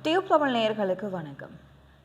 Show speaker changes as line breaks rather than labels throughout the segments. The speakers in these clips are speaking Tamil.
டியூப் தமிழ் நேயர்களுக்கு வணக்கம்.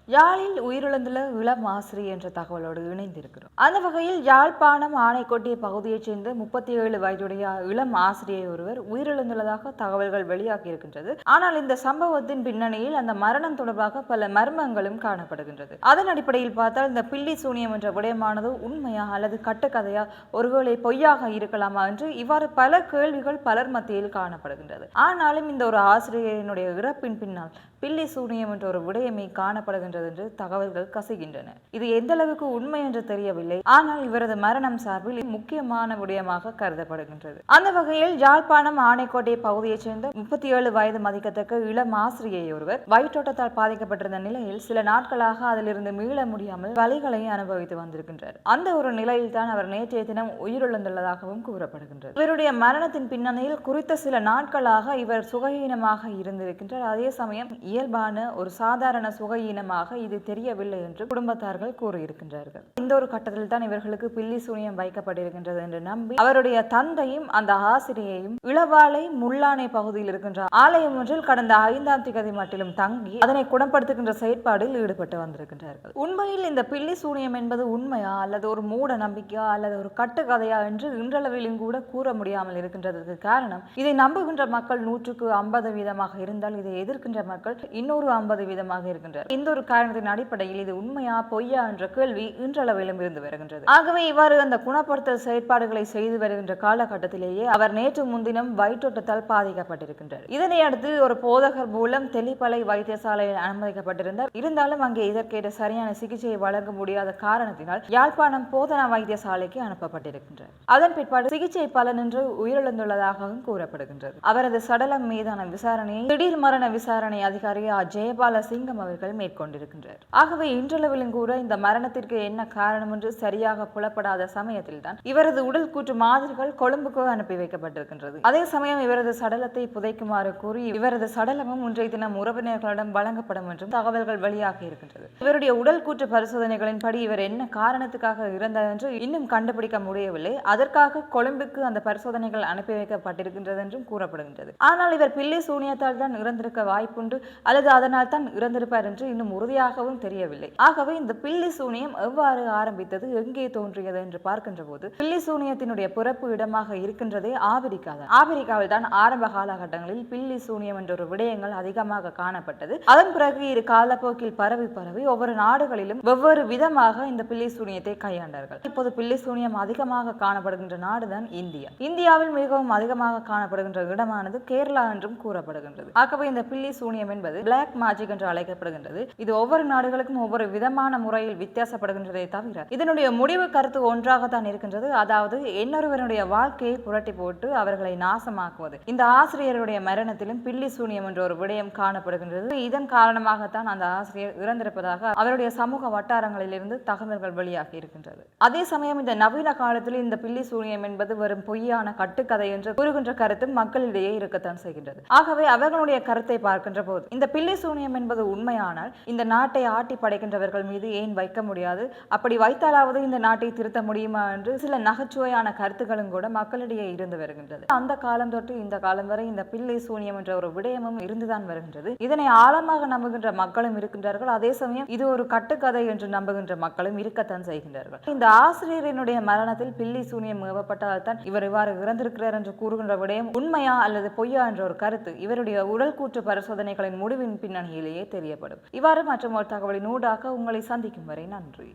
யாழில் உயிரிழந்துள்ள இளம் ஆசிரியர் என்ற தகவலோடு இணைந்திருக்கிறோம். அந்த வகையில் யாழ்ப்பாணம் ஆனைக்கோட்டை பகுதியைச் சேர்ந்த 37 வயதுடைய இளம் ஆசிரியர் ஒருவர் உயிரிழந்துள்ளதாக தகவல்கள் வெளியாகி இருக்கின்றது. ஆனால் இந்த சம்பவத்தின் பின்னணியில் அந்த மரணம் தொடர்பாக பல மர்மங்களும் காணப்படுகின்றது. அதன் அடிப்படையில் பார்த்தால் இந்த பில்லி சூனியம் என்ற விடயமானது உண்மையா அல்லது கட்டுக்கதையா, ஒருவேளை பொய்யாக இருக்கலாமா என்று இவ்வாறு பல கேள்விகள் பலர் மத்தியில் காணப்படுகின்றது. ஆனாலும் இந்த ஒரு ஆசிரியரினுடைய இறப்பின் பின்னால் பில்லி சூனியம் என்ற ஒரு விடயமே காணப்படுகின்றது என்று தகவல்கள் கசிகின்றன. இது எந்த அளவுக்கு உண்மை என்று தெரியவில்லை. ஆனால் இவரது மரணம் சார்பில் முக்கியமான விடயமாக கருதப்படுகின்றது. அந்த வகையில் யாழ்ப்பாணம் ஆனைக்கோட்டை பகுதியைச் சேர்ந்த 37 வயது மதிக்கத்தக்க இளம் ஆசிரியை ஒருவர் வயிற்றோட்டத்தால் பாதிக்கப்பட்டிருந்த நிலையில் சில நாட்களாக அதிலிருந்து மீள முடியாமல் வலிகளை அனுபவித்து வந்திருக்கின்றார். அந்த ஒரு நிலையில் தான் அவர் நேற்றைய தினம் உயிரிழந்துள்ளதாகவும் கூறப்படுகின்றது. இவருடைய மரணத்தின் பின்னணியில் குறித்த சில நாட்களாக இவர் சுகஹீனமாக இருந்திருக்கின்றார். அதே சமயம் இயல்பான ஒரு சாதாரண சுகஈனமாக இது தெரியவில்லை என்று குடும்பத்தார்கள் கூறியிருக்கின்றார்கள். இந்த ஒரு கட்டத்தில் தான் இவர்களுக்கு பில்லி சூனியம் வைக்கப்பட்டிருக்கின்றது என்று நம்பி அவருடைய தந்தையும் அந்த ஆசிரியையும் இளவாலை முள்ளானை பகுதியில் இருக்கின்ற ஆலயம் ஒன்றில் கடந்த 5ஆம் தேதி மட்டிலும் தங்கி அதனை குணப்படுத்துகின்ற செயற்பாடில் ஈடுபட்டு வந்திருக்கின்றார்கள். உண்மையில் இந்த பில்லி சூனியம் என்பது உண்மையா அல்லது ஒரு மூட நம்பிக்கையா அல்லது ஒரு கட்டுக்கதையா என்று இன்றளவிலும் கூட கூற முடியாமல் இருக்கின்றதற்கு காரணம், இதை நம்புகின்ற மக்கள் 150% இருந்தால் இதை எதிர்க்கின்ற மக்கள் இன்னொரு 50% இருக்கின்றனர். இந்த ஒரு காரணத்தின் அடிப்படையில் இது உண்மையா பொய்யா என்ற கேள்வி இன்றளவிலும் இருந்து வருகின்றது. ஆகவே இவ்வாறு அந்த குணப்படுத்தல் செயற்பாடுகளை செய்து வருகின்ற காலகட்டத்திலேயே அவர் நேற்று முன்தினம் வயிற்றோட்டத்தால் பாதிக்கப்பட்டிருக்கின்றார். இதனை அடுத்து ஒரு போதகர் மூலம் தெல்லிப்பளை வைத்தியசாலையில் அனுமதிக்கப்பட்டிருந்தார். இருந்தாலும் அங்கே இதற்கேற்ற சரியான சிகிச்சையை வழங்க முடியாத காரணத்தினால் யாழ்ப்பாணம் போதனா வைத்தியசாலைக்கு அனுப்பப்பட்டிருக்கின்றார். அதன் பிற்பாடு சிகிச்சை பலனின்றி உயிரிழந்துள்ளதாகவும் கூறப்படுகின்றது. அவரது சடலம் மீதான விசாரணையை திடீர் மரண விசாரணை அதிகாரி ஜெயபால சிங்கம் அவர்கள் மேற்கொண்டிருக்கின்றார். ஆகவே இன்றளவிலும் கூட இந்த மரணத்திற்கு என்ன காரணம் என்று சரியாக புலப்படாத சமயத்தில் தான் இவரது உடல் கூற்று மாதிரிகள் கொழும்புக்கு அனுப்பி வைக்கப்பட்டிருக்கின்றது. அதே சமயம் இவரது சடலத்தை புதைக்குமாறு கூறி இவரது சடலமும் இன்றைய தினம் உறவினர்களிடம் வழங்கப்படும் என்றும் தகவல்கள் வெளியாகி இருக்கின்றது. இவருடைய உடல் கூற்று பரிசோதனைகளின்படி இவர் என்ன காரணத்துக்காக இறந்தார் என்று இன்னும் கண்டுபிடிக்க முடியவில்லை. அதற்காக கொழும்புக்கு அந்த பரிசோதனைகள் அனுப்பி வைக்கப்பட்டிருக்கின்றது என்றும் கூறப்படுகின்றது. ஆனால் இவர் பில்லி சூனியத்தால் தான் இறந்திருக்க வாய்ப்புண்டு அல்லது அதனால் தான் இறந்திருப்பார் என்று இன்னும் உறுதியாகவும் தெரியவில்லை. ஆகவே இந்த பில்லி சூனியம் எவ்வாறு ஆரம்பித்தது, எங்கே தோன்றியது என்று பார்க்கின்ற போது பில்லி சூனியத்தினுடைய பிறப்பு இடமாக இருக்கின்றதே ஆபிரிக்கா தான். ஆபிரிக்காவில் தான் ஆரம்ப காலகட்டங்களில் பில்லி சூனியம் என்ற ஒரு விடயங்கள் அதிகமாக காணப்பட்டது. அதன் பிறகு இரு காலப்போக்கில் பரவி ஒவ்வொரு நாடுகளிலும் வெவ்வேறு விதமாக இந்த பில்லி சூனியத்தை கையாண்டார்கள். இப்போது பில்லி சூனியம் அதிகமாக காணப்படுகின்ற நாடுதான் இந்தியா. இந்தியாவில் மிகவும் அதிகமாக காணப்படுகின்ற இடமானது கேரளா என்றும் கூறப்படுகின்றது. ஆகவே இந்த பில்லி சூனியம் என்பது பிளாக் மேஜிக் என்று அழைக்கப்படுகின்றது. இது ஒவ்வொரு நாடுகளுக்கும் ஒவ்வொரு விதமான முறையில் வித்தியாசப்படுகின்றதை தவிர இதனுடைய முடிவு கருத்து ஒன்றாகத்தான் இருக்கின்றது. அதாவது இன்னொருவருடைய வாழ்க்கையை புரட்டி போட்டு அவர்களை நாசமாக்குவது. இந்த ஆசிரியருடைய மரணத்திலும் பில்லி சூனியம் என்ற ஒரு விடயம் காணப்படுகின்றது. இதன் காரணமாகத்தான் அந்த ஆசிரியர் இறந்திருப்பதாக அவருடைய சமூக வட்டாரங்களில் இருந்து தகவல்கள் வெளியாகி இருக்கின்றது. அதே சமயம் இந்த நவீன காலத்தில் இந்த பில்லி சூனியம் என்பது வெறும் பொய்யான கட்டுக்கதை என்று கூறுகின்ற கருத்து மக்களிடையே இருக்கத்தான் செய்கின்றது. ஆகவே அவர்களுடைய கருத்தை பார்க்கின்ற போது இந்த பில்லி சூனியம் என்பது உண்மையானால் இந்த நாட்டை ஆட்டி படைக்கின்றவர்கள் மீது ஏன் வைக்க முடியாது, அப்படி வைத்தாலாவது இந்த நாட்டை திருத்த முடியுமா என்று சில நகைச்சுவையான கருத்துக்களும் கூட மக்களிடையே இருந்து வருகின்றது. அந்த காலம் தொட்டு இந்த காலம் வரை இந்த பில்லி சூனியம் என்ற ஒரு விடயமும் இருந்துதான் வருகின்றது. இதனை ஆழமாக நம்புகின்ற மக்களும் இருக்கின்றார்கள். அதே சமயம் இது ஒரு கட்டுக்கதை என்று நம்புகின்ற மக்களும் இருக்கத்தான் செய்கின்றார்கள். இந்த ஆசிரியரினுடைய மரணத்தில் பில்லி சூனியம் ஏவப்பட்டதால் தான் இவர் இவ்வாறு இறந்திருக்கிறார் என்று கூறுகின்ற விடயம் உண்மையா அல்லது பொய்யா என்ற ஒரு கருத்து இவருடைய உடல் கூற்று பரிசோதனைகளின் முடிவின் பின்னணியிலேயே தெரியப்படும். இவ்வாறு மற்றும் ஒரு தகவலின் ஊடாக உங்களை சந்திக்கும் வரை நன்றி.